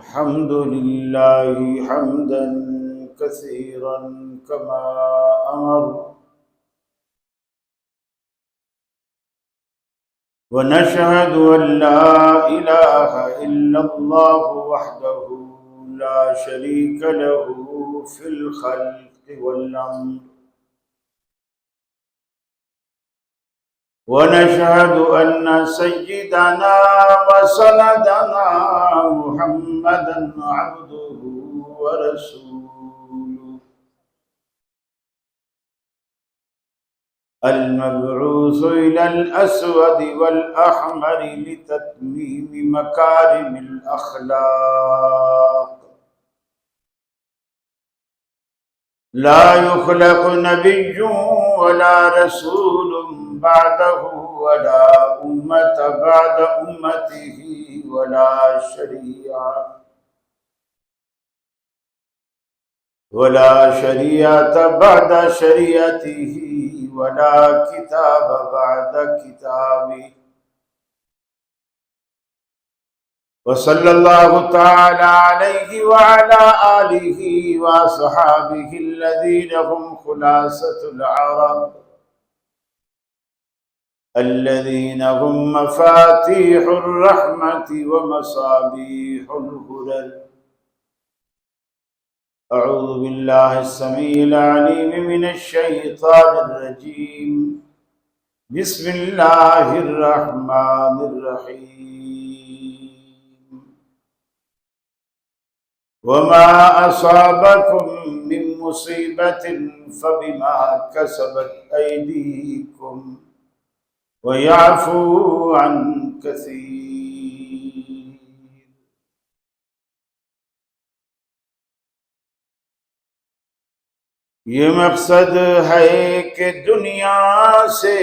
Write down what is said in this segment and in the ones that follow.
الحمد لله حمدا كثيرا كما أمر، ونشهد أن لا إله إلا الله وحده لا شريك له في الخلق والأمر، ونشهد أن سيدنا وسندنا محمدا عبده ورسوله المبعوث إلى الأسود والأحمر لتتميم مكارم الأخلاق. لا يخلق نبي ولا رسول بعده ولا أمة بعد أمته ولا شريعة بعد شريعته ولا كتاب بعد كتابه. وصلى الله تعالى عليه وعلى آله وصحابه الذين هم خلاصة العرب، الذين هم مفاتيح الرحمة ومصابيح الهدى. أعوذ بالله السميع العليم من الشيطان الرجيم. بسم الله الرحمن الرحيم. وما أصابكم من مصيبة فبما كسبت أيديكم ويعفو عن كثير. یہ مقصد ہے کہ دنیا سے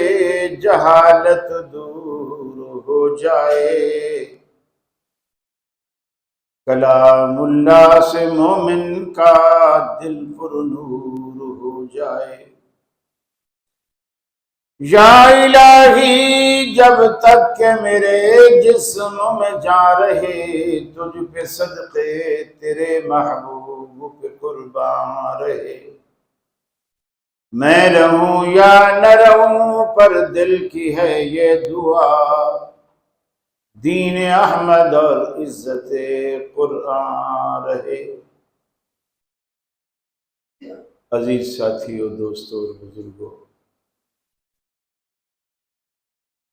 جہالت دور ہو جائے، کلام اللہ سے مومن کا دل پر نور ہو جائے۔ یا الہی جب تک کہ میرے جسم میں جان رہے، تجھ پہ صدقے تیرے محبوب پہ قربان رہے، میں رہوں یا نہ رہوں پر دل کی ہے یہ دعا، دین احمد اور عزت قرآن رہے۔ عزیز ساتھیو، دوستو اور بزرگوں،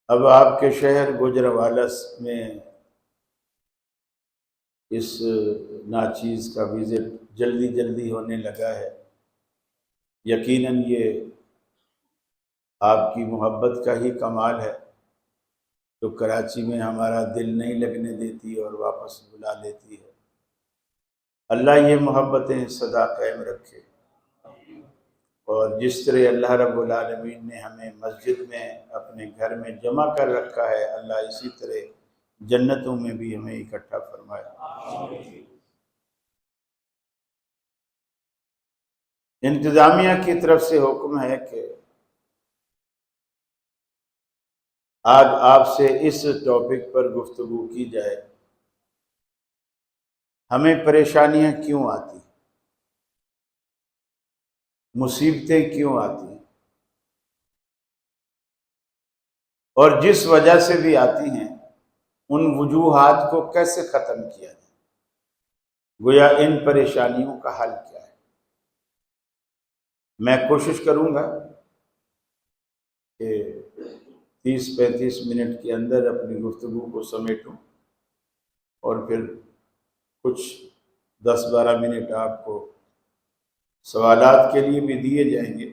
اب آپ کے شہر گوجرانوالہ میں اس ناچیز کا وزٹ جلدی ہونے لگا ہے۔ یقیناً یہ آپ کی محبت کا ہی کمال ہے جو کراچی میں ہمارا دل نہیں لگنے دیتی اور واپس بلا لیتی ہے۔ اللہ یہ محبتیں سدا قائم رکھے، اور جس طرح اللہ رب العالمین نے ہمیں مسجد میں اپنے گھر میں جمع کر رکھا ہے، اللہ اسی طرح جنتوں میں بھی ہمیں اکٹھا فرمائے۔ انتظامیہ کی طرف سے حکم ہے کہ آج آپ سے اس ٹاپک پر گفتگو کی جائے، ہمیں پریشانیاں کیوں آتی، مصیبتیں کیوں آتی، اور جس وجہ سے بھی آتی ہیں ان وجوہات کو کیسے ختم کیا جائے، گویا ان پریشانیوں کا حل کیا ہے۔ میں کوشش کروں گا کہ 30-35 منٹ کے اندر اپنی گفتگو کو سمیٹوں، اور پھر کچھ 10-12 منٹ آپ کو سوالات کے لیے بھی دیے جائیں گے،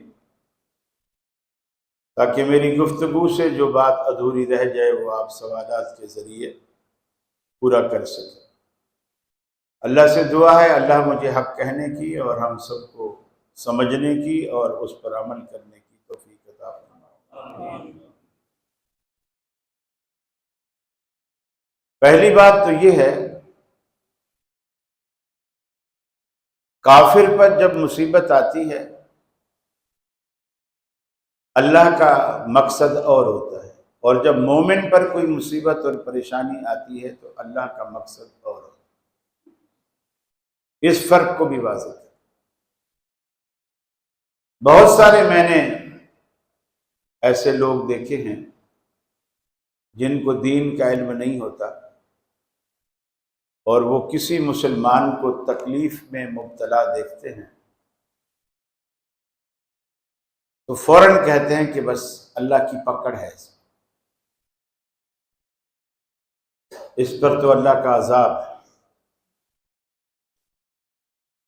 تاکہ میری گفتگو سے جو بات ادھوری رہ جائے وہ آپ سوالات کے ذریعے پورا کر سکیں۔ اللہ سے دعا ہے اللہ مجھے حق کہنے کی اور ہم سب کو سمجھنے کی اور اس پر عمل کرنے کی توفیق عطا فرمائے۔ پہلی بات تو یہ ہے، کافر پر جب مصیبت آتی ہے اللہ کا مقصد اور ہوتا ہے، اور جب مومن پر کوئی مصیبت اور پریشانی آتی ہے تو اللہ کا مقصد اور ہوتا ہے۔ اس فرق کو بھی واضح کر۔ بہت سارے میں نے ایسے لوگ دیکھے ہیں جن کو دین کا علم نہیں ہوتا اور وہ کسی مسلمان کو تکلیف میں مبتلا دیکھتے ہیں تو فوراً کہتے ہیں کہ بس اللہ کی پکڑ ہے، اس پر تو اللہ کا عذاب ہے۔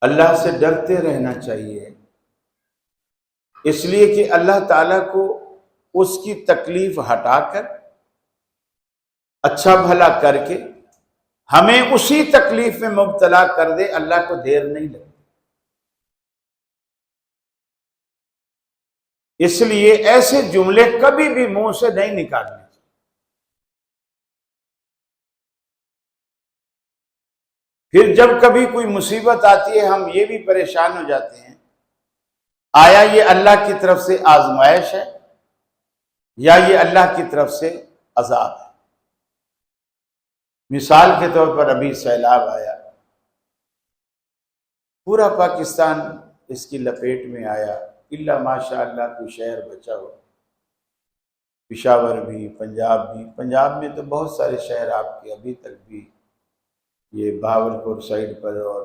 اللہ سے ڈرتے رہنا چاہیے، اس لیے کہ اللہ تعالیٰ کو اس کی تکلیف ہٹا کر اچھا بھلا کر کے ہمیں اسی تکلیف میں مبتلا کر دے، اللہ کو دیر نہیں لگتی۔ اس لیے ایسے جملے کبھی بھی منہ سے نہیں نکالنے چاہیے۔ پھر جب کبھی کوئی مصیبت آتی ہے ہم یہ بھی پریشان ہو جاتے ہیں، آیا یہ اللہ کی طرف سے آزمائش ہے یا یہ اللہ کی طرف سے عذاب ہے؟ مثال کے طور پر ابھی سیلاب آیا، پورا پاکستان اس کی لپیٹ میں آیا، الا ماشاء اللہ کوئی شہر بچا ہو، پشاور بھی، پنجاب بھی۔ پنجاب میں تو بہت سارے شہر آپ کے ابھی تک بھی، یہ بہاولپور سائڈ پر اور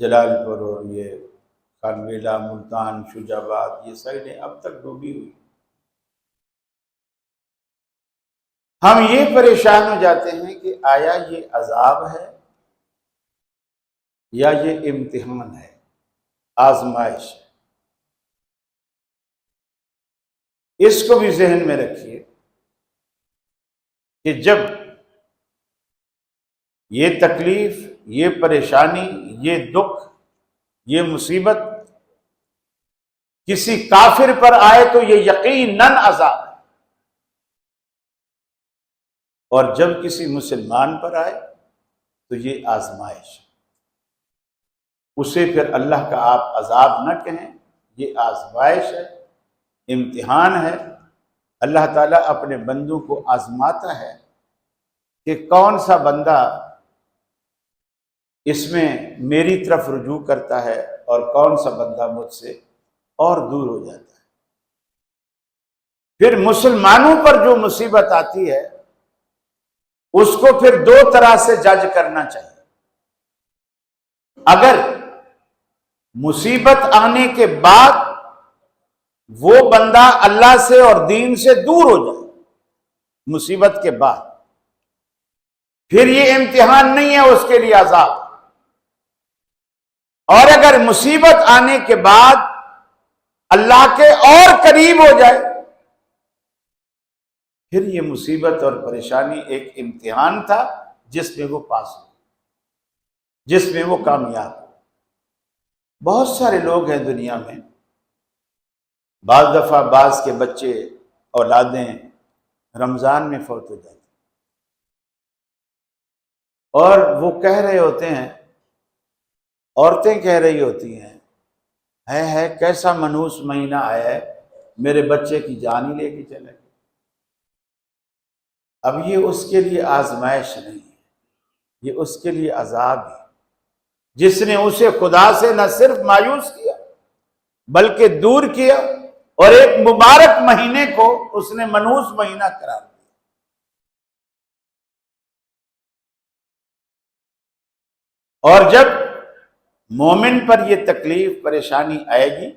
جلال پور اور یہ خانویلا، ملتان، شجاع آباد، یہ سائڈیں اب تک ڈوبی ہوئی۔ ہم یہ پریشان ہو جاتے ہیں کہ آیا یہ عذاب ہے یا یہ امتحان ہے، آزمائش ہے۔ اس کو بھی ذہن میں رکھیے کہ جب یہ تکلیف، یہ پریشانی، یہ دکھ، یہ مصیبت کسی کافر پر آئے تو یہ یقیناً عذاب ہے، اور جب کسی مسلمان پر آئے تو یہ آزمائش ہے۔ اسے پھر اللہ کا آپ عذاب نہ کہیں، یہ آزمائش ہے، امتحان ہے۔ اللہ تعالیٰ اپنے بندوں کو آزماتا ہے کہ کون سا بندہ اس میں میری طرف رجوع کرتا ہے اور کون سا بندہ مجھ سے اور دور ہو جاتا ہے۔ پھر مسلمانوں پر جو مصیبت آتی ہے اس کو پھر دو طرح سے جج کرنا چاہیے۔ اگر مصیبت آنے کے بعد وہ بندہ اللہ سے اور دین سے دور ہو جائے مصیبت کے بعد، پھر یہ امتحان نہیں ہے، اس کے لیے عذاب۔ اور اگر مصیبت آنے کے بعد اللہ کے اور قریب ہو جائے، پھر یہ مصیبت اور پریشانی ایک امتحان تھا جس میں وہ پاس ہو، جس میں وہ کامیاب ہو۔ بہت سارے لوگ ہیں دنیا میں، بعض دفعہ بعض کے بچے، اولادیں رمضان میں فوت ہو جاتے ہیں اور وہ کہہ رہے ہوتے ہیں، عورتیں کہہ رہی ہوتی ہیں، ہے کیسا منحوس مہینہ آیا ہے، میرے بچے کی جان ہی لے کے چلے گئے۔ اب یہ اس کے لیے آزمائش نہیں ہے، یہ اس کے لیے عذاب ہے، جس نے اسے خدا سے نہ صرف مایوس کیا بلکہ دور کیا، اور ایک مبارک مہینے کو اس نے منحوس مہینہ قرار دیا۔ اور جب مومن پر یہ تکلیف پریشانی آئے گی،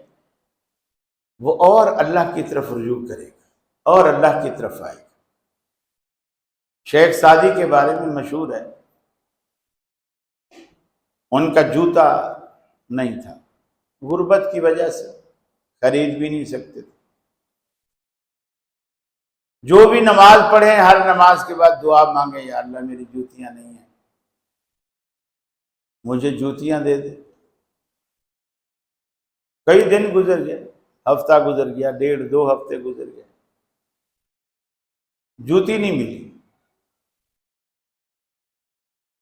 وہ اور اللہ کی طرف رجوع کرے گا اور اللہ کی طرف آئے گا۔ شیخ سعدی کے بارے میں مشہور ہے، ان کا جوتا نہیں تھا، غربت کی وجہ سے خرید بھی نہیں سکتے تھے۔ جو بھی نماز پڑھیں ہر نماز کے بعد دعا مانگے، یا اللہ میری جوتیاں نہیں ہیں، مجھے جوتیاں دے دے۔ کئی دن گزر گئے، ہفتہ گزر گیا، 1.5-2 ہفتے گزر گئے، جوتی نہیں ملی،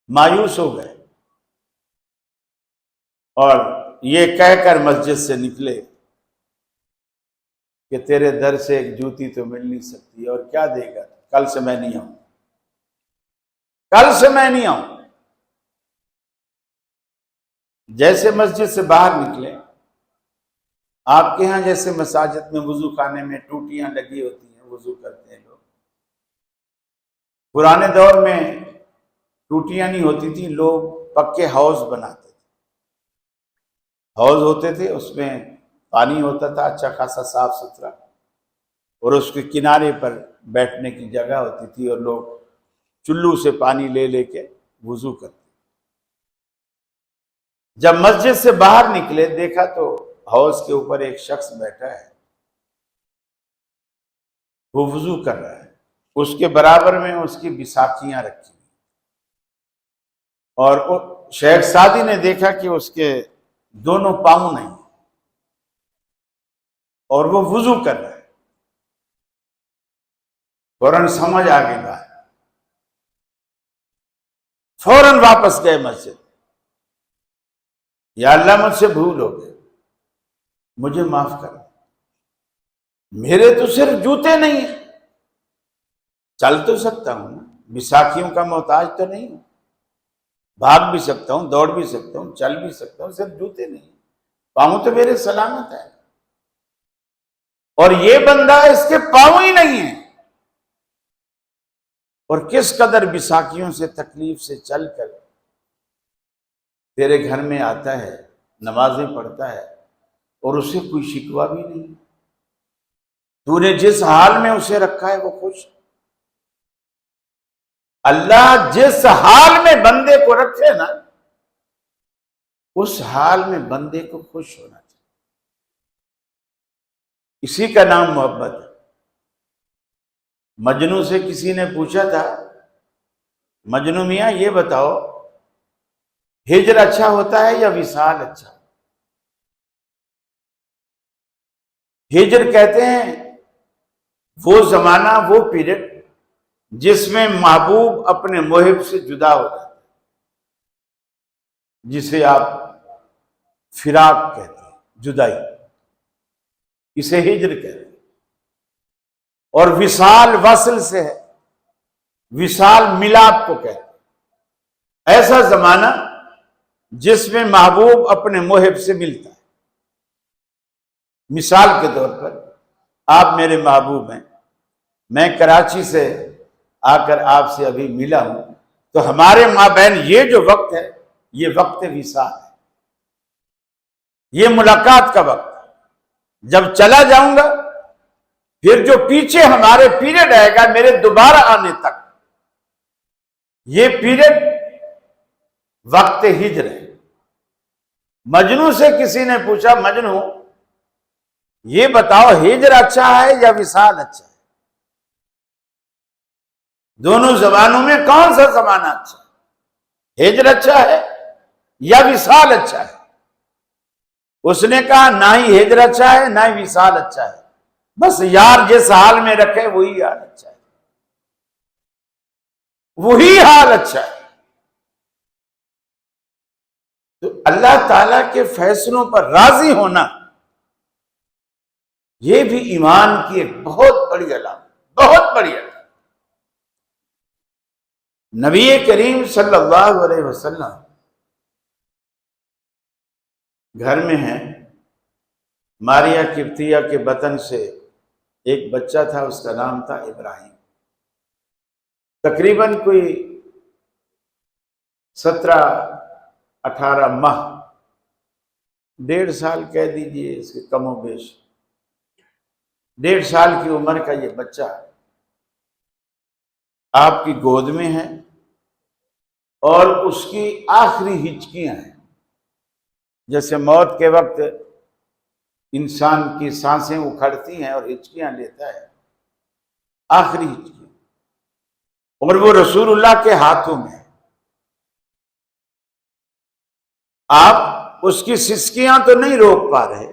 مایوس ہو گئے اور یہ کہہ کر مسجد سے نکلے کہ تیرے در سے ایک جوتی تو مل نہیں سکتی، اور کیا دے گا، کل سے میں نہیں آؤں، کل سے میں نہیں آؤں۔ جیسے مسجد سے باہر نکلے، آپ کے ہاں جیسے مساجد میں وضو خانے میں ٹوٹیاں لگی ہوتی ہیں، وضو کرتے ہیں لوگ، پرانے دور میں ٹوٹیاں نہیں ہوتی تھیں، لوگ پکے حوض بناتے تھے، حوض ہوتے تھے، اس میں پانی ہوتا تھا اچھا خاصا صاف ستھرا، اور اس کے کنارے پر بیٹھنے کی جگہ ہوتی تھی، اور لوگ چلو سے پانی لے لے کے وضو کرتے۔ جب مسجد سے باہر نکلے دیکھا تو حوض کے اوپر ایک شخص بیٹھا ہے، وہ وضو کر رہا ہے، اس کے برابر میں اس کی بساکیاں رکھی، اور شیخ سعدی نے دیکھا کہ اس کے دونوں پاؤں نہیں، اور وہ وضو کر رہا ہے، فوراً سمجھ آ گئی بات، فوراً واپس گئے مسجد، یا اللہ مجھ سے بھول ہو گئے، مجھے معاف کر، میرے تو صرف جوتے نہیں ہیں، چل تو سکتا ہوں نا، بساکھیوں کا محتاج تو نہیں ہوں، بھاگ بھی سکتا ہوں، دوڑ بھی سکتا ہوں، چل بھی سکتا ہوں، صرف جوتے نہیں، پاؤں تو میرے سلامت ہے، اور یہ بندہ اس کے پاؤں ہی نہیں ہے، اور کس قدر بساکھیوں سے تکلیف سے چل کر تیرے گھر میں آتا ہے، نمازیں پڑھتا ہے، اور اسے کوئی شکوہ بھی نہیں، تو نے جس حال میں اسے رکھا ہے وہ خوش۔ اللہ جس حال میں بندے کو رکھے نا، اس حال میں بندے کو خوش ہونا چاہیے، اسی کا نام محبت ہے۔ مجنوں سے کسی نے پوچھا تھا، مجنوں میاں یہ بتاؤ ہجر اچھا ہوتا ہے یا وصال اچھا؟ ہجر کہتے ہیں وہ زمانہ، وہ پیریڈ جس میں محبوب اپنے محب سے جدا ہو جاتا ہے، جسے آپ فراق کہتے ہیں، جدائی، اسے ہجر کہتے ہیں۔ اور وصال وصل سے ہے، وصال ملاپ کو کہتے ہیں، ایسا زمانہ جس میں محبوب اپنے محب سے ملتا ہے۔ مثال کے طور پر آپ میرے محبوب ہیں، میں کراچی سے آ کر آپ سے ابھی ملا ہوں، تو ہمارے مابین یہ جو وقت ہے یہ وقت وصال ہے، یہ ملاقات کا وقت ہے۔ جب چلا جاؤں گا پھر جو پیچھے ہمارے پیریڈ آئے گا میرے دوبارہ آنے تک، یہ پیریڈ وقت ہجر ہے۔ مجنوں سے کسی نے پوچھا، مجنوں یہ بتاؤ ہجر اچھا ہے یا وصال اچھا ہے؟ دونوں زمانوں میں کون سا زمانہ اچھا ہے؟ ہجر اچھا ہے یا وصال اچھا ہے؟ اس نے کہا نہ ہی ہجر اچھا ہے نہ ہی وصال اچھا ہے، بس یار جس حال میں رکھے وہی حال اچھا ہے، وہی حال اچھا ہے۔ تو اللہ تعالیٰ کے فیصلوں پر راضی ہونا یہ بھی ایمان کی ایک بہت بڑی علامت، بہت بڑی علامت۔ نبی کریم صلی اللہ علیہ وسلم گھر میں ہیں، ماریہ قبطیہ کے بطن سے ایک بچہ تھا، اس کا نام تھا ابراہیم، تقریباً کوئی 17-18 ماہ، 1.5 سال کہہ دیجئے، اس کے کم و بیش 1.5 سال کی عمر کا یہ بچہ آپ کی گود میں ہے، اور اس کی آخری ہچکیاں ہیں، جیسے موت کے وقت انسان کی سانسیں اکھڑتی ہیں اور ہچکیاں لیتا ہے، آخری ہچکیاں، اور وہ رسول اللہ کے ہاتھوں میں، آپ اس کی سسکیاں تو نہیں روک پا رہے،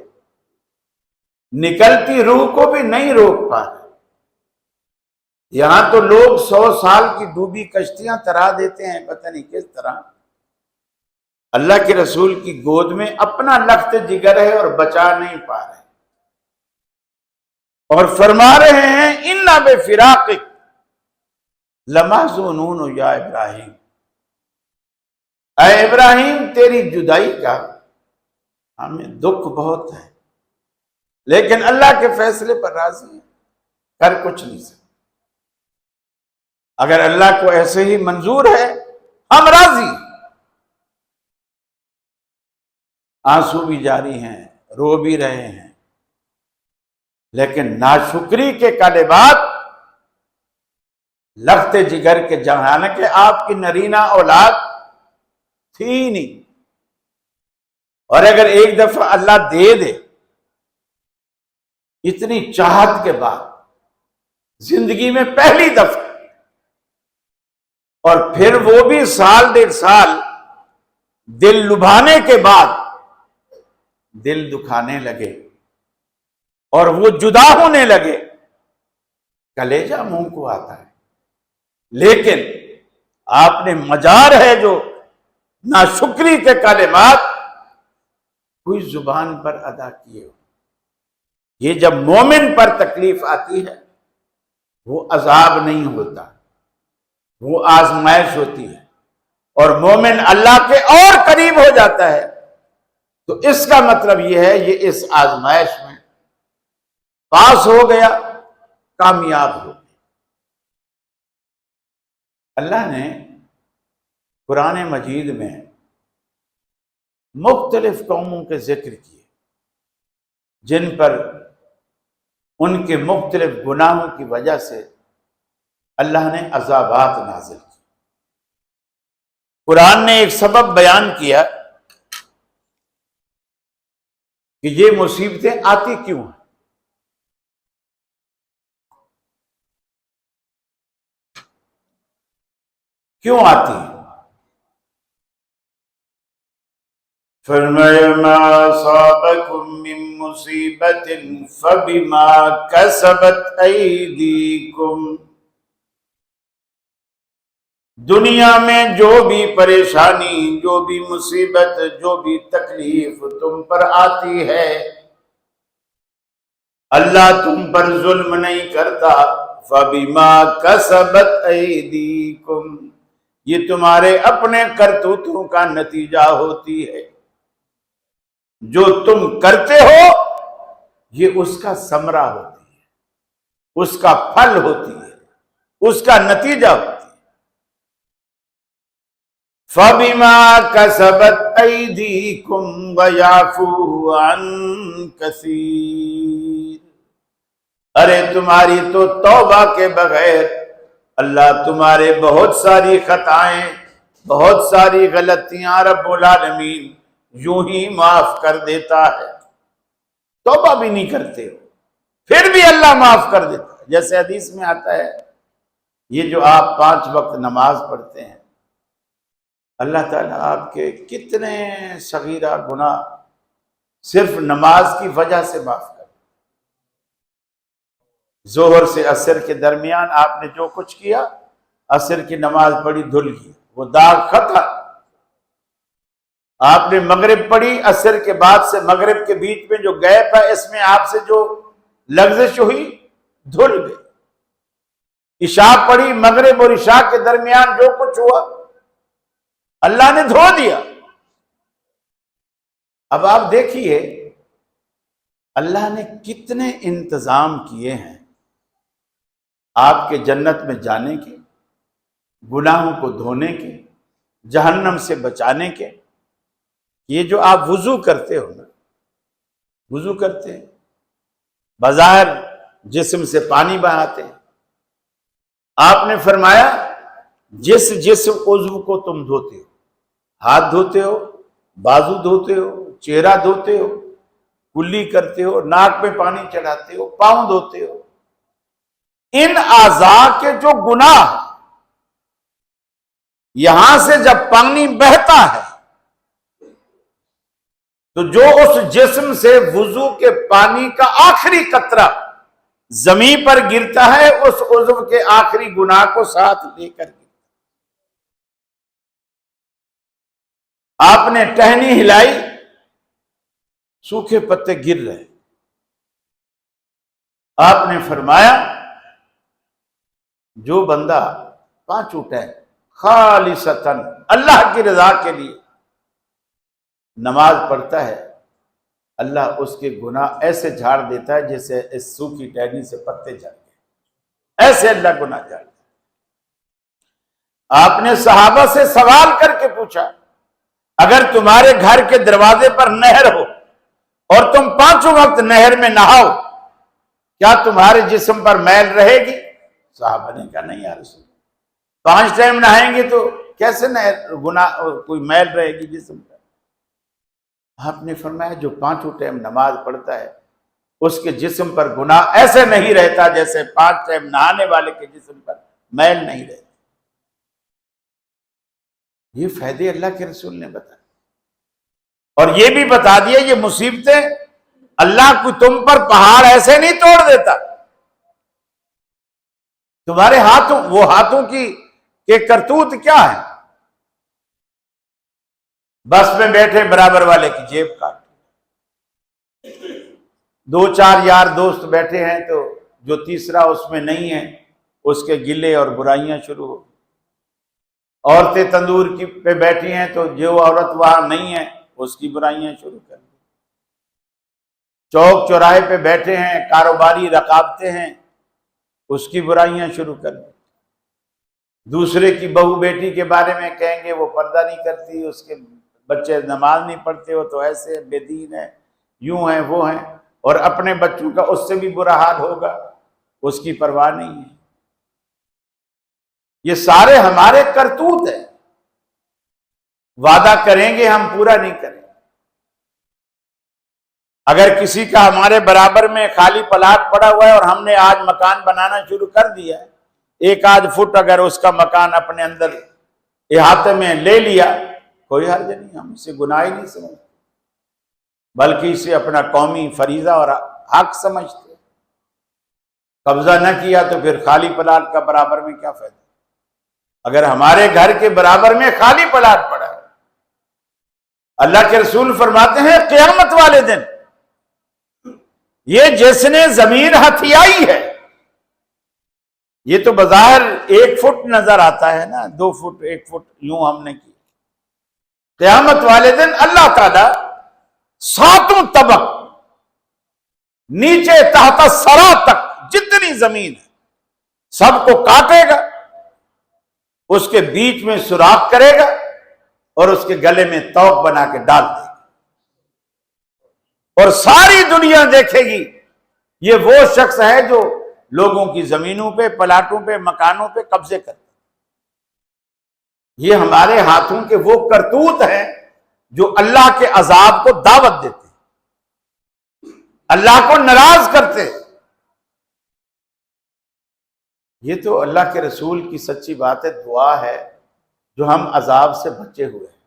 نکلتی روح کو بھی نہیں روک پا رہے۔ یہاں تو لوگ 100 سال کی ڈوبی کشتیاں ترا دیتے ہیں، پتہ نہیں کس طرح، اللہ کے رسول کی گود میں اپنا لخت جگر ہے اور بچا نہیں پا رہے، اور فرما رہے ہیں اِنَّا بِفِرَاقِكَ لَمَحْزُونُونَ یا ابراہیم، اے ابراہیم تیری جدائی کا ہمیں دکھ بہت ہے، لیکن اللہ کے فیصلے پر راضی ہیں، کر کچھ نہیں سکتے۔ اگر اللہ کو ایسے ہی منظور ہے ہم راضی ہیں۔ آنسو بھی جاری ہیں، رو بھی رہے ہیں، لیکن ناشکری کے کلمات لخت جگر کے جہان کے آپ کی نرینہ اولاد تھی نہیں، اور اگر ایک دفعہ اللہ دے دے اتنی چاہت کے بعد زندگی میں پہلی دفعہ، اور پھر وہ بھی سال ڈیڑھ سال دل لبھانے کے بعد دل دکھانے لگے اور وہ جدا ہونے لگے، کلیجہ منہ کو آتا ہے۔ لیکن آپ نے مجار ہے جو ناشکری کے کلمات کوئی زبان پر ادا کیے ہو۔ یہ جب مومن پر تکلیف آتی ہے وہ عذاب نہیں ہوتا، وہ آزمائش ہوتی ہے، اور مومن اللہ کے اور قریب ہو جاتا ہے۔ تو اس کا مطلب یہ ہے یہ اس آزمائش میں پاس ہو گیا، کامیاب ہو گیا۔ اللہ نے قرآن مجید میں مختلف قوموں کے ذکر کیے جن پر ان کے مختلف گناہوں کی وجہ سے اللہ نے عذابات نازل کی۔ قرآن نے ایک سبب بیان کیا کہ یہ مصیبتیں آتی کیوں ہیں۔ کیوں آتی ہیں؟ فرمایا ما اصابکم من مصیبت فبما کسبت ایدیکم، دنیا میں جو بھی پریشانی، جو بھی مصیبت، جو بھی تکلیف تم پر آتی ہے، اللہ تم پر ظلم نہیں کرتا۔ فَبِمَا كَسَبَتْ أَيْدِيكُمْ، یہ تمہارے اپنے کرتوتوں کا نتیجہ ہوتی ہے۔ جو تم کرتے ہو یہ اس کا ثمرہ ہوتی ہے، اس کا پھل ہوتی ہے، اس کا نتیجہ ہوتی ہے۔ فَبِمَا كَسَبَتْ أَيْدِيكُمْ وَيَعْفُو عَنْ كَثِيرٍ، ارے تمہاری تو توبہ کے بغیر اللہ تمہارے بہت ساری خطائیں، بہت ساری غلطیاں رب العالمین یوں ہی معاف کر دیتا ہے۔ توبہ بھی نہیں کرتے ہو پھر بھی اللہ معاف کر دیتا ہے۔ جیسے حدیث میں آتا ہے یہ جو آپ 5 وقت نماز پڑھتے ہیں، اللہ تعالیٰ آپ کے کتنے صغیرہ گناہ صرف نماز کی وجہ سے معاف کر۔ ظہر سے عصر کے درمیان آپ نے جو کچھ کیا، عصر کی نماز پڑھی دھل گئی، وہ داغ ختم۔ آپ نے مغرب پڑھی، عصر کے بعد سے مغرب کے بیچ میں جو گیپ ہے اس میں آپ سے جو لغزش ہوئی دھل گئی۔ عشاء پڑھی، مغرب اور عشاء کے درمیان جو کچھ ہوا اللہ نے دھو دیا۔ اب آپ دیکھیے اللہ نے کتنے انتظام کیے ہیں آپ کے جنت میں جانے کے، گناہوں کو دھونے کے، جہنم سے بچانے کے۔ یہ جو آپ وضو کرتے ہو نا، وضو کرتے ہیں بظاہر جسم سے پانی بہاتے ہیں، آپ نے فرمایا جس عضو کو تم دھوتے ہو، ہاتھ دھوتے ہو، بازو دھوتے ہو، چہرہ دھوتے ہو، کلی کرتے ہو، ناک میں پانی چڑھاتے ہو، پاؤں دھوتے ہو، ان اعضاء کے جو گناہ یہاں سے جب پانی بہتا ہے تو جو اس جسم سے وضو کے پانی کا آخری قطرہ زمین پر گرتا ہے اس عضو کے آخری گناہ کو ساتھ لے کر گرتا۔ آپ نے ٹہنی ہلائی، سوکھے پتے گر رہے، آپ نے فرمایا جو بندہ 5 ٹہنی خالصتاً اللہ کی رضا کے لیے نماز پڑھتا ہے، اللہ اس کے گناہ ایسے جھاڑ دیتا ہے جیسے اس سوکھی ٹہنی سے پتے جھڑ گئے، ایسے اللہ گناہ جھاڑ دیتا ہے۔ آپ نے صحابہ سے سوال کر کے پوچھا، اگر تمہارے گھر کے دروازے پر نہر ہو اور تم 5 وقت نہر میں نہاؤ، کیا تمہارے جسم پر میل رہے گی؟ صحابہ نے کہا نہیں یا رسول اللہ، 5 ٹائم نہائیں گے تو کیسے گناہ کوئی میل رہے گی جسم پر؟ آپ نے فرمایا جو 5 ٹائم نماز پڑھتا ہے اس کے جسم پر گناہ ایسے نہیں رہتا جیسے 5 ٹائم نہانے والے کے جسم پر میل نہیں رہتا۔ یہ فائدے اللہ کے رسول نے بتایا، اور یہ بھی بتا دیا یہ مصیبتیں اللہ کو تم پر پہاڑ ایسے نہیں توڑ دیتا، تمہارے ہاتھوں، وہ ہاتھوں کی کہ کرتوت کیا ہے؟ بس میں بیٹھے برابر والے کی جیب کاٹ، 2-4 یار دوست بیٹھے ہیں تو جو تیسرا اس میں نہیں ہے اس کے گلے اور برائیاں شروع ہو۔ عورتیں تندور کی پہ بیٹھی ہیں تو جو عورت وہاں نہیں ہے اس کی برائیاں شروع کر دی۔ چوک چوراہے پہ بیٹھے ہیں، کاروباری رقابتیں ہیں، اس کی برائیاں شروع کر دی۔ دوسرے کی بہو بیٹی کے بارے میں کہیں گے وہ پردہ نہیں کرتی، اس کے بچے نماز نہیں پڑھتے، ہو تو ایسے بے دین ہے، یوں ہیں وہ ہیں، اور اپنے بچوں کا اس سے بھی برا حال ہوگا، اس کی پرواہ نہیں ہے۔ یہ سارے ہمارے کرتوت ہیں، وعدہ کریں گے ہم پورا نہیں کریں۔ اگر کسی کا ہمارے برابر میں خالی پلاٹ پڑا ہوا ہے اور ہم نے آج مکان بنانا شروع کر دیا ہے، 1-8 فٹ اگر اس کا مکان اپنے اندر احاطے میں لے لیا، کوئی حرج نہیں، ہم اسے گناہ ہی نہیں سمجھتے، بلکہ اسے اپنا قومی فریضہ اور حق سمجھتے۔ قبضہ نہ کیا تو پھر خالی پلاٹ کا برابر میں کیا فائدہ؟ اگر ہمارے گھر کے برابر میں خالی پلاٹ پڑا ہے، اللہ کے رسول فرماتے ہیں قیامت والے دن یہ جس نے زمین ہتھیائی ہے، یہ تو بظاہر 1 فٹ نظر آتا ہے نا، 2 فٹ 1 فٹ یوں ہم نے کی، قیامت والے دن اللہ تعالی 7 طبق نیچے تحت سرا تک جتنی زمین ہے سب کو کاٹے گا، اس کے بیچ میں سوراخ کرے گا اور اس کے گلے میں توق بنا کے ڈال دے گا، اور ساری دنیا دیکھے گی یہ وہ شخص ہے جو لوگوں کی زمینوں پہ، پلاٹوں پہ، مکانوں پہ قبضے کرتا۔ یہ ہمارے ہاتھوں کے وہ کرتوت ہیں جو اللہ کے عذاب کو دعوت دیتے، اللہ کو ناراض کرتے۔ یہ تو اللہ کے رسول کی سچی بات ہے، دعا ہے جو ہم عذاب سے بچے ہوئے ہیں،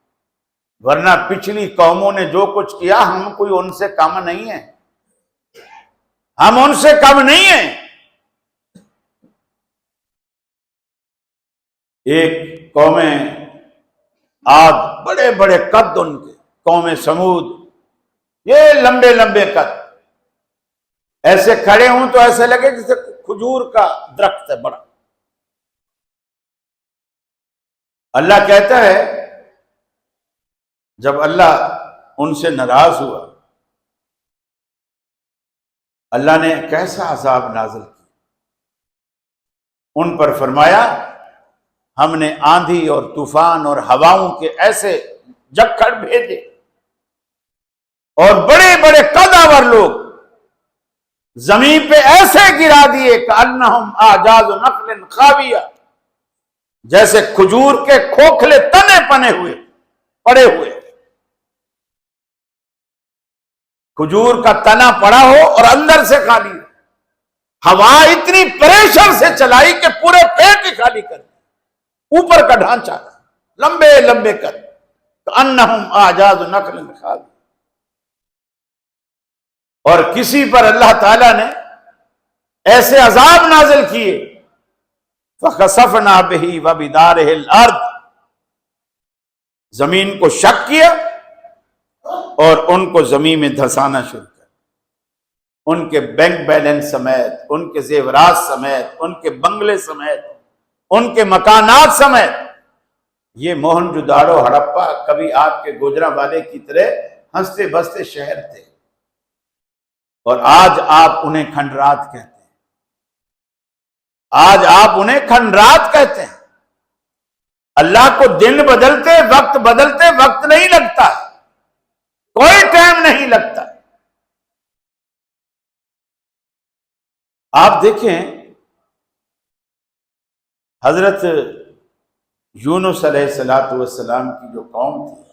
ورنہ پچھلی قوموں نے جو کچھ کیا ہم کوئی ان سے کم نہیں ہیں، ہم ان سے کم نہیں ہیں۔ ایک قوم عاد، بڑے بڑے قد ان کے، قوم سمود، یہ لمبے لمبے قد، ایسے کھڑے ہوں تو ایسے لگے جیسے کھجور کا درخت ہے بڑا۔ اللہ کہتا ہے جب اللہ ان سے ناراض ہوا، اللہ نے کیسا عذاب نازل کیا، ان پر فرمایا ہم نے آندھی اور طوفان اور ہواؤں کے ایسے جکڑ بھیجے اور بڑے بڑے قدآور لوگ زمین پہ ایسے گرا دیے کأنہم اعجاز نخل خاویہ، جیسے کھجور کے کھوکھلے تنے پنے ہوئے پڑے ہوئے، کھجور کا تنا پڑا ہو اور اندر سے خالی ہو، ہوا اتنی پریشر سے چلائی کہ پورے پیٹ ہی خالی کر دی، اوپر کا ڈھانچہ لمبے لمبے کر، کأنہم اعجاز نخل خاویہ۔ اور کسی پر اللہ تعالیٰ نے ایسے عذاب نازل کیے، فَخَسَفْنَا بِهِ وَبِدَارِهِ الْأَرْضِ، زمین کو شق کیا اور ان کو زمین میں دھسانا شروع کیا، ان کے بینک بیلنس سمیت، ان کے زیورات سمیت، ان کے بنگلے سمیت، ان کے مکانات سمیت، یہ موہنجوداڑو ہڑپا کبھی آپ کے گوجرا والے کی طرح ہنستے بستے شہر تھے، اور آج آپ انہیں کھنڈرات کہتے ہیں۔ آج آپ انہیں کھنڈرات کہتے ہیں۔ اللہ کو دن بدلتے وقت نہیں لگتا، کوئی ٹائم نہیں لگتا۔ آپ دیکھیں حضرت یونس علیہ السلام کی جو قوم تھی،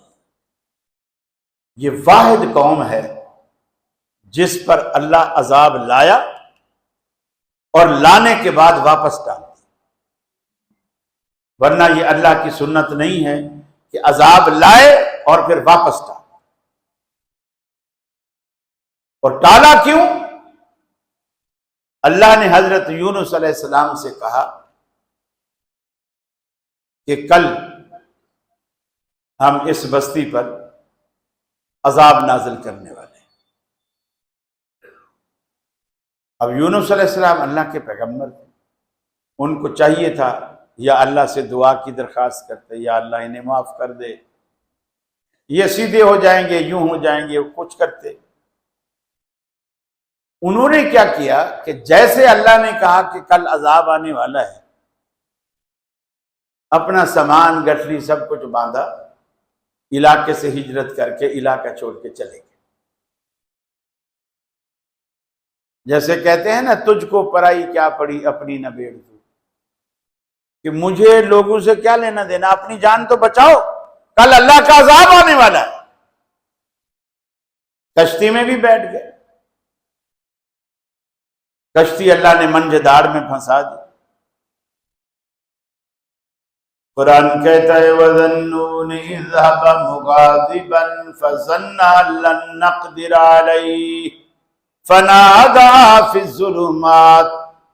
یہ واحد قوم ہے جس پر اللہ عذاب لایا اور لانے کے بعد واپس ڈال دیا، ورنہ یہ اللہ کی سنت نہیں ہے کہ عذاب لائے اور پھر واپس ڈال۔ اور ٹالا کیوں؟ اللہ نے حضرت یونس علیہ السلام سے کہا کہ کل ہم اس بستی پر عذاب نازل کرنے والے ہیں۔ اب یونس علیہ السلام اللہ کے پیغمبر تھے، ان کو چاہیے تھا یا اللہ سے دعا کی درخواست کرتے، یا اللہ انہیں معاف کر دے، یہ سیدھے ہو جائیں گے، یوں ہو جائیں گے، کچھ کرتے۔ انہوں نے کیا کیا کہ جیسے اللہ نے کہا کہ کل عذاب آنے والا ہے، اپنا سامان گٹھلی سب کچھ باندھا، علاقے سے ہجرت کر کے علاقہ چھوڑ کے چلے گئے۔ جیسے کہتے ہیں نا، تجھ کو پرائی کیا پڑی اپنی نہ بیڑ تو، کہ مجھے لوگوں سے کیا لینا دینا، اپنی جان تو بچاؤ، کل اللہ کا عذاب آنے والا ہے۔ کشتی میں بھی بیٹھ گئے، کشتی اللہ نے منجدار میں پھنسا دی۔ قرآن کہتا ہے وَظَنُّونِ إِذْ ذَهَبَ مُغَاضِبًا فَظَنَّ أَن لَّن نَّقْدِرَ عَلَيْهِ فَنَادَىٰ فِي الظُّلُمَاتِ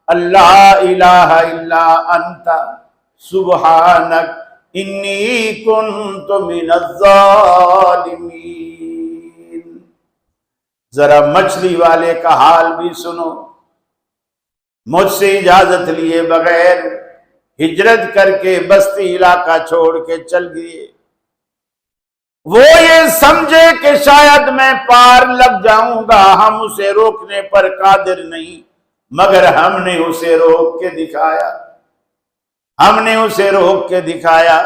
أَن لَّا إِلَٰهَ إِلَّا أَنتَ سُبْحَانَكَ إِنِّي كُنتُ مِنَ الظَّالِمِينَ۔ ذرا مچھلی والے کا حال بھی سنو، مجھ سے اجازت لیے بغیر ہجرت کر کے بستی علاقہ چھوڑ کے چل گئے۔ وہ یہ سمجھے کہ شاید میں پار لگ جاؤں گا، ہم اسے روکنے پر قادر نہیں، مگر ہم نے اسے روک کے دکھایا، ہم نے اسے روک کے دکھایا۔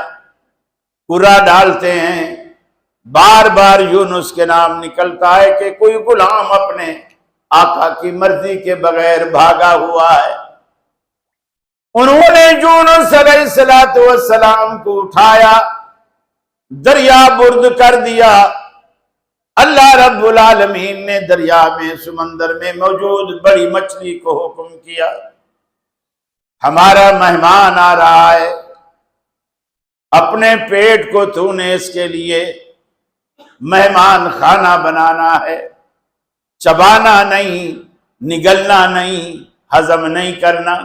پورا ڈالتے ہیں، بار بار یونس کے نام نکلتا ہے کہ کوئی غلام اپنے آقا کی مرضی کے بغیر بھاگا ہوا ہے۔ انہوں نے یونس علیہ السلام کو اٹھایا، دریا برد کر دیا۔ اللہ رب العالمین نے دریا میں، سمندر میں موجود بڑی مچھلی کو حکم کیا، ہمارا مہمان آ رہا ہے، اپنے پیٹ کو تو نے اس کے لیے مہمان خانہ بنانا ہے، چبانا نہیں، نگلنا نہیں، ہضم نہیں کرنا۔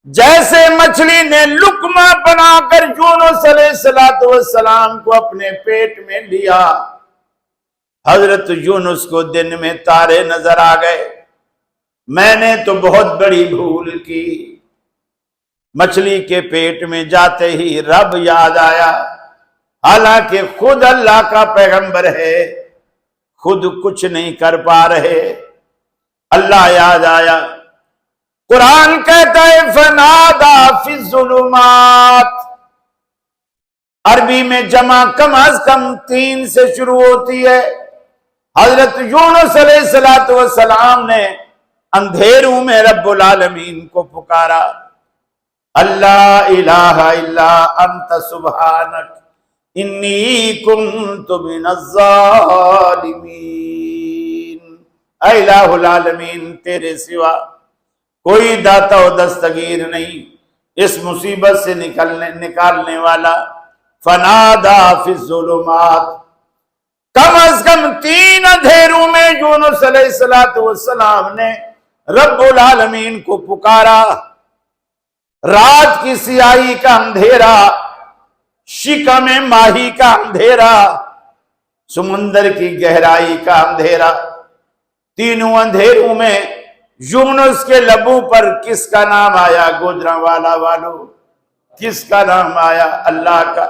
جیسے مچھلی نے لقمہ بنا کر یونس علیہ السلام کو اپنے پیٹ میں لیا، حضرت یونس کو دن میں تارے نظر آ گئے، میں نے تو بہت بڑی بھول کی۔ مچھلی کے پیٹ میں جاتے ہی رب یاد آیا، حالانکہ خود اللہ کا پیغمبر ہے، خود کچھ نہیں کر پا رہے، اللہ یاد آیا۔ قرآن کہتا ہے فنادا فی الظلمات، عربی میں جمع کم از کم 3 سے شروع ہوتی ہے۔ حضرت یونس علیہ السلام نے اندھیروں میں رب العالمین کو پکارا، اللہ الہ الا انت سبحانک انی کنت من الظالمین۔ اے الہ العالمین، تیرے سوا کوئی داتا و دستگیر نہیں، اس مصیبت سے نکالنے والا۔ فنادا فی الظلمات، کم از کم 3 اندھیروں میں یونس علیہ السلام نے رب العالمین کو پکارا۔ رات کی سیاہی کا اندھیرا، شکم ماہی کا اندھیرا، سمندر کی گہرائی کا اندھیرا، تینوں اندھیروں میں یونس کے لبوں پر کس کا نام آیا؟ گوجرانوالا والوں، کس کا نام آیا؟ اللہ کا۔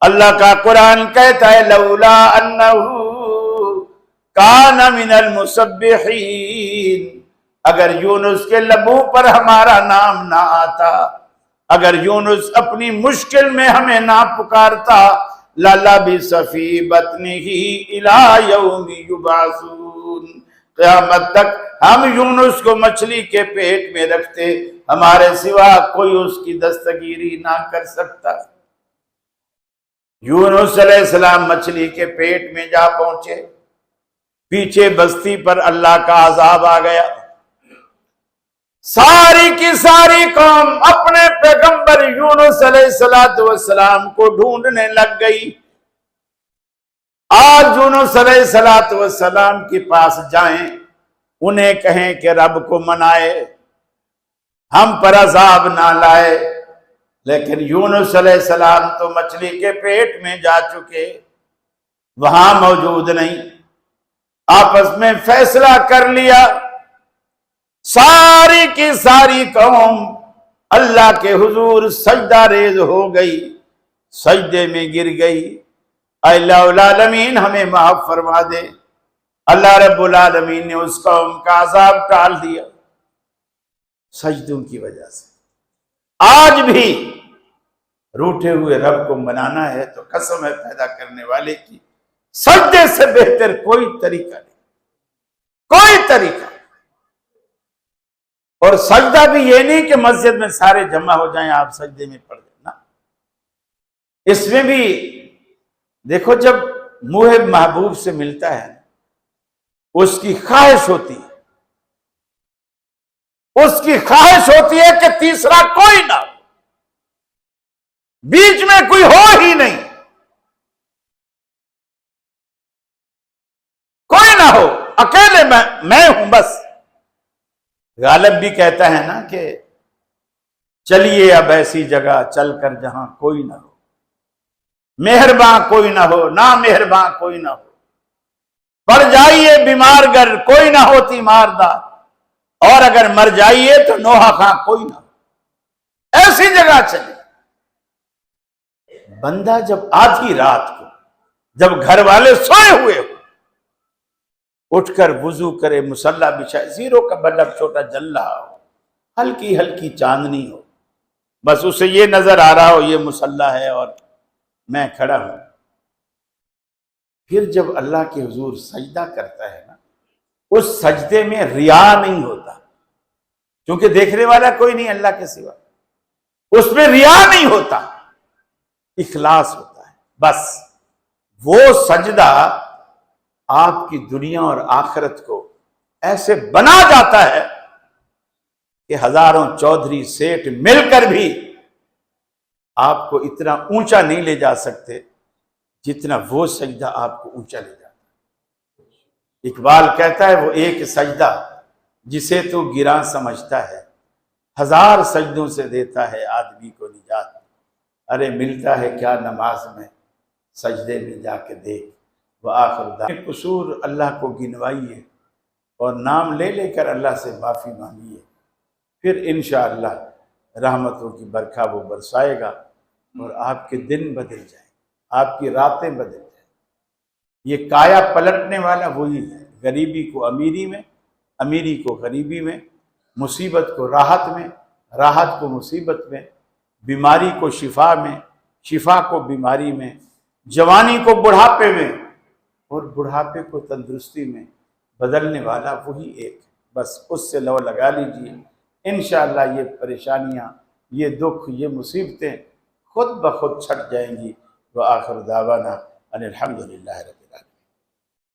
اللہ کا قرآن کہتا ہے لولا انہو کان من المسبحین، اگر یونس کے لبوں پر ہمارا نام نہ آتا، اگر یونس اپنی مشکل میں ہمیں نہ پکارتا، لَلَبِثَ فِي بَطْنِهِ إِلَى يَوْمِ يُبْعَثُونَ، قیامت تک ہم یونس کو مچھلی کے پیٹ میں رکھتے، ہمارے سوا کوئی اس کی دستگیری نہ کر سکتا۔ یونس علیہ السلام مچھلی کے پیٹ میں جا پہنچے، پیچھے بستی پر اللہ کا عذاب آ گیا، ساری کی ساری قوم اپنے پیغمبر یونس علیہ السلام کو ڈھونڈنے لگ گئی۔ آج یونس علیہ السلام کے پاس جائیں، انہیں کہیں کہ رب کو منائے، ہم پر عذاب نہ لائے، لیکن یونس علیہ السلام تو مچھلی کے پیٹ میں جا چکے، وہاں موجود نہیں۔ آپس میں فیصلہ کر لیا، ساری کی ساری قوم اللہ کے حضور سجدہ ریز ہو گئی، سجدے میں گر گئی، اے اللہ العالمین ہمیں معاف فرما دے۔ اللہ رب العالمین نے اس قوم کا عذاب ٹال دیا سجدوں کی وجہ سے۔ آج بھی روٹھے ہوئے رب کو منانا ہے تو قسم ہے پیدا کرنے والے کی، سجدے سے بہتر کوئی طریقہ نہیں، کوئی طریقہ۔ اور سجدہ بھی یہ نہیں کہ مسجد میں سارے جمع ہو جائیں آپ سجدے میں پڑھ دیں نا، اس میں بھی دیکھو جب محب محبوب سے ملتا ہے اس کی خواہش ہوتی ہے، اس کی خواہش ہوتی ہے کہ تیسرا کوئی نہ ہو، بیچ میں کوئی ہو ہی نہیں، کوئی نہ ہو، اکیلے میں ہوں بس۔ غالب بھی کہتا ہے نا کہ چلیے اب ایسی جگہ چل کر جہاں کوئی نہ ہو، مہرباں کوئی نہ ہو، نا مہرباں کوئی نہ ہو، پڑ جائیے بیمار گر کوئی نہ ہو تیماردار، اور اگر مر جائیے تو نوحہ خاں کوئی نہ ہو، ایسی جگہ چلیے۔ بندہ جب آدھی رات کو جب گھر والے سوئے ہوئے ہو اٹھ کر وضو کرے، مصلی بچھائے، زیرو کا بلب چھوٹا جل رہا ہو، ہلکی ہلکی چاندنی ہو، بس اسے یہ نظر آ رہا ہو یہ مصلی ہے اور میں کھڑا ہوں، پھر جب اللہ کے حضور سجدہ کرتا ہے نا، اس سجدے میں ریا نہیں ہوتا، کیونکہ دیکھنے والا کوئی نہیں اللہ کے سوا، اس میں ریا نہیں ہوتا، اخلاص ہوتا ہے بس۔ وہ سجدہ آپ کی دنیا اور آخرت کو ایسے بنا جاتا ہے کہ ہزاروں چودھری سیٹھ مل کر بھی آپ کو اتنا اونچا نہیں لے جا سکتے جتنا وہ سجدہ آپ کو اونچا لے جاتا ہے۔ اقبال کہتا ہے وہ ایک سجدہ جسے تو گراں سمجھتا ہے، ہزار سجدوں سے دیتا ہے آدمی کو نجات۔ ارے ملتا ہے کیا نماز میں، سجدے میں جا کے دیکھ۔ وآخر دعوانا قصور اللہ کو گنوائیے اور نام لے لے کر اللہ سے معافی مانگیے، پھر انشاءاللہ رحمتوں کی برکھا وہ برسائے گا اور آپ کے دن بدل جائیں، آپ کی راتیں بدل جائیں۔ یہ کایا پلٹنے والا وہی ہے، غریبی کو امیری میں، امیری کو غریبی میں، مصیبت کو راحت میں، راحت کو مصیبت میں، بیماری کو شفا میں، شفا کو بیماری میں، جوانی کو بڑھاپے میں اور بڑھاپے کو تندرستی میں بدلنے والا وہی ایک ہے۔ بس اس سے لو لگا لیجئے، انشاءاللہ یہ پریشانیاں، یہ دکھ، یہ مصیبتیں خود بخود چھٹ جائیں گی۔ وآخر دعوانا ان الحمدللہ رب